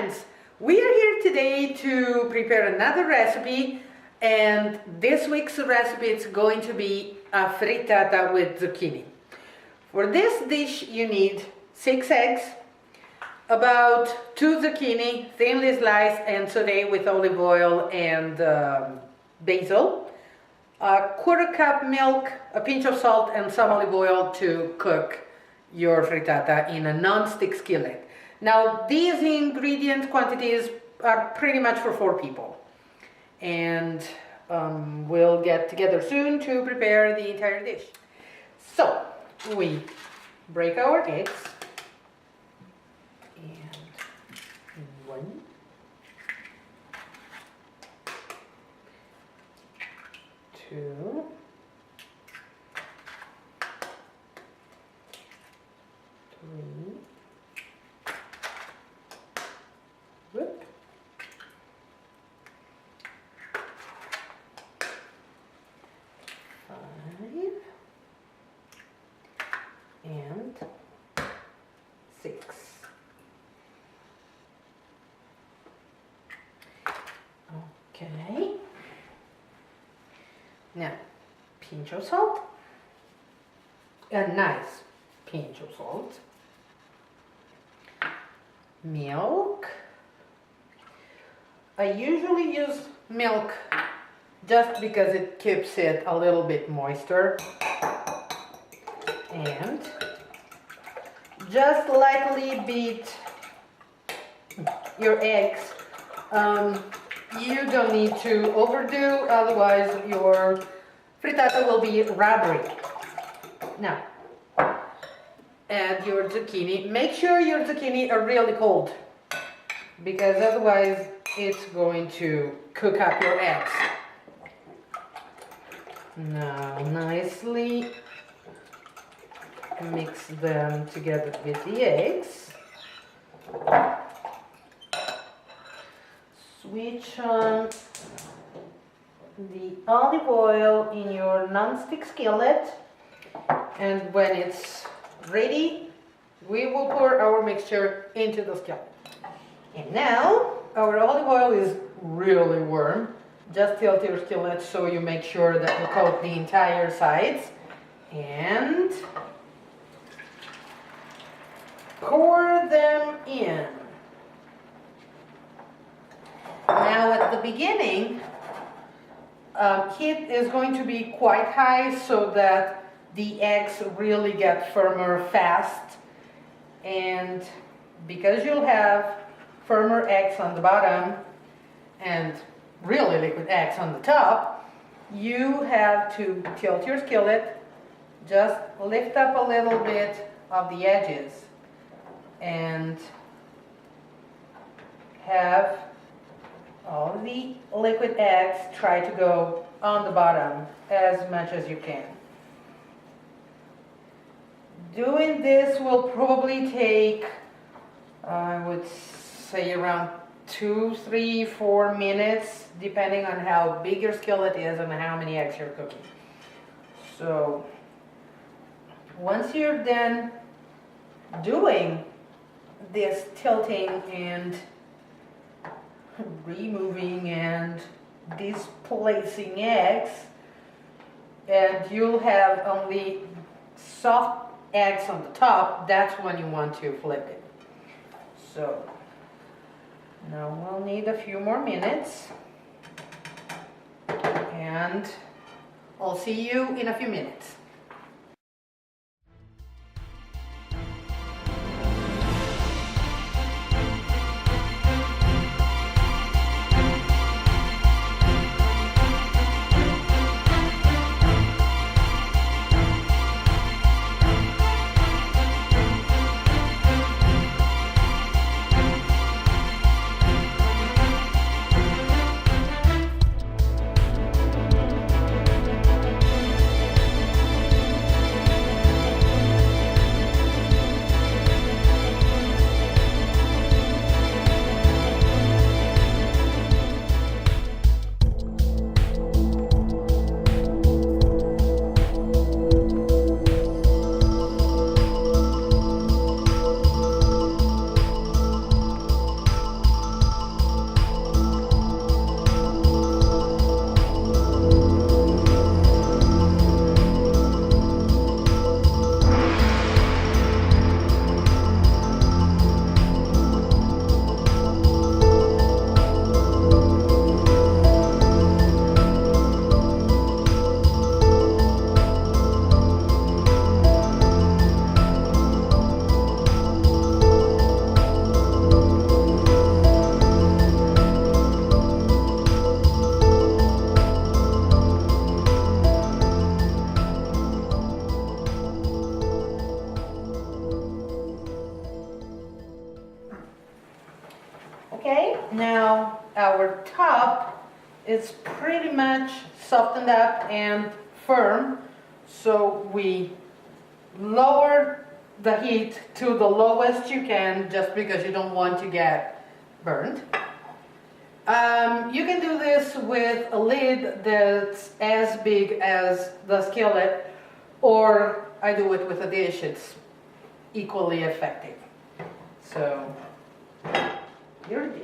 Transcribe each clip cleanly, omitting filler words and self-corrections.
friends, we are here today to prepare another recipe, and this week's recipe is going to be a frittata with zucchini. For this dish you need 6 eggs, about 2 zucchini thinly sliced and sauteed with olive oil and basil, a quarter cup milk, a pinch of salt and some olive oil to cook your frittata in a non-stick skillet. Now these ingredient quantities are pretty much for 4 people, and we'll get together soon to prepare the entire dish. So we break our eggs, and 1, 2, 3, whoop, 5, and 6. Okay. Now, pinch of salt, a nice pinch of salt, milk. I usually use milk just because it keeps it a little bit moister, and just lightly beat your eggs. You don't need to overdo, otherwise your frittata will be rubbery. Now, add your zucchini. Make sure your zucchini are really cold, because otherwise it's going to cook up your eggs. Now nicely mix them together with the eggs. Switch on the olive oil in your non-stick skillet, and when it's ready, we will pour our mixture into the skillet. And now our olive oil is really warm. Just tilt your skillet so you make sure that you coat the entire sides, and pour them in. Now at the beginning, heat is going to be quite high so that the eggs really get firmer fast, and because you'll have firmer eggs on the bottom and really liquid eggs on the top, you have to tilt your skillet, just lift up a little bit of the edges, and have all the liquid eggs try to go on the bottom as much as you can. Doing this will probably take, I would say, around 2, 3, 4 minutes, depending on how big your skillet is and how many eggs you're cooking. So once you're done doing this tilting and removing and displacing eggs, and you'll have only soft eggs on the top, that's when you want to flip it. So now we'll need a few more minutes, and I'll see you in a few minutes. Okay, now our top is pretty much softened up and firm, so we lower the heat to the lowest you can just because you don't want to get burned. You can do this with a lid that's as big as the skillet, or I do it with a dish. It's equally effective. So, your dish.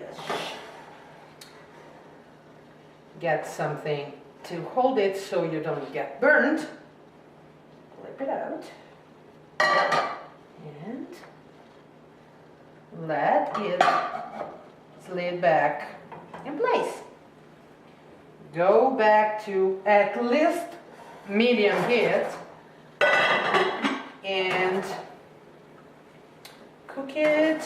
Get something to hold it so you don't get burned. Flip it out. And let it slide back in place. Go back to at least medium heat and cook it,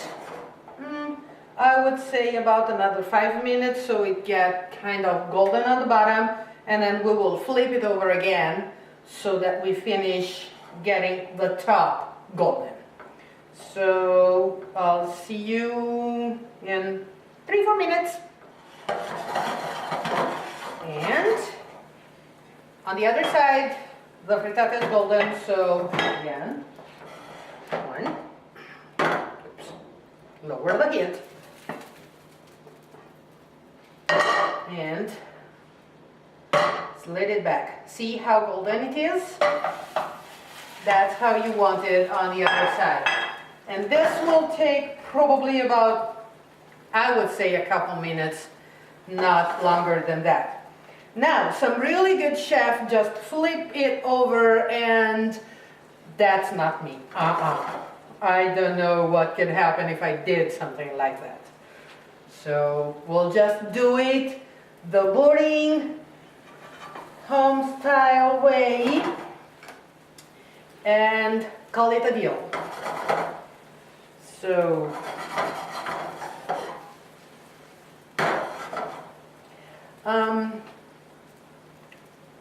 I would say about another 5 minutes so it gets kind of golden on the bottom, and then we will flip it over again so that we finish getting the top golden. So I'll see you in 3-4 minutes. And on the other side, the frittata is golden, so again, lower the heat, and slide it back. See how golden it is? That's how you want it on the other side. And this will take probably about, I would say, a couple minutes, not longer than that. Now, some really good chef just flip it over, and that's not me. I don't know what could happen if I did something like that. So we'll just do it the boring home style way and call it a deal. So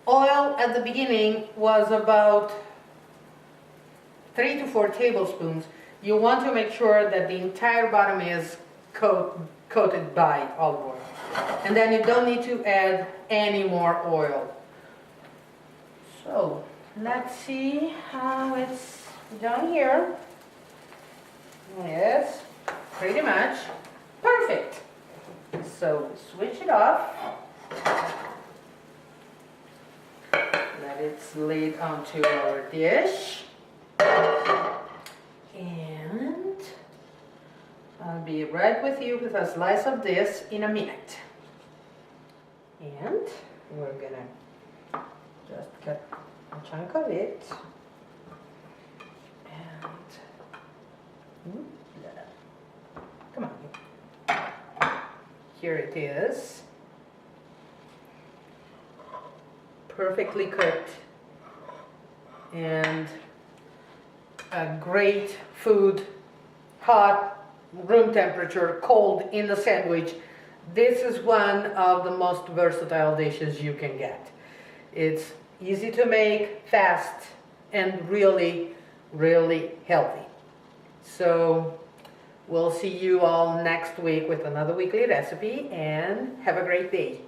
oil at the beginning was about 3 to 4 tablespoons. You want to make sure that the entire bottom is coated by olive oil. And then you don't need to add any more oil. So let's see how it's done here. Yes, pretty much perfect. So switch it off. Let it slide onto our dish. And I'll be right with you with a slice of this in a minute. And we're gonna just cut a chunk of it. And come on. Here it is. Perfectly cooked. And a great food, hot, room temperature, cold in the sandwich. This is one of the most versatile dishes you can get. It's easy to make, fast, and really, really healthy. So we'll see you all next week with another weekly recipe, and have a great day.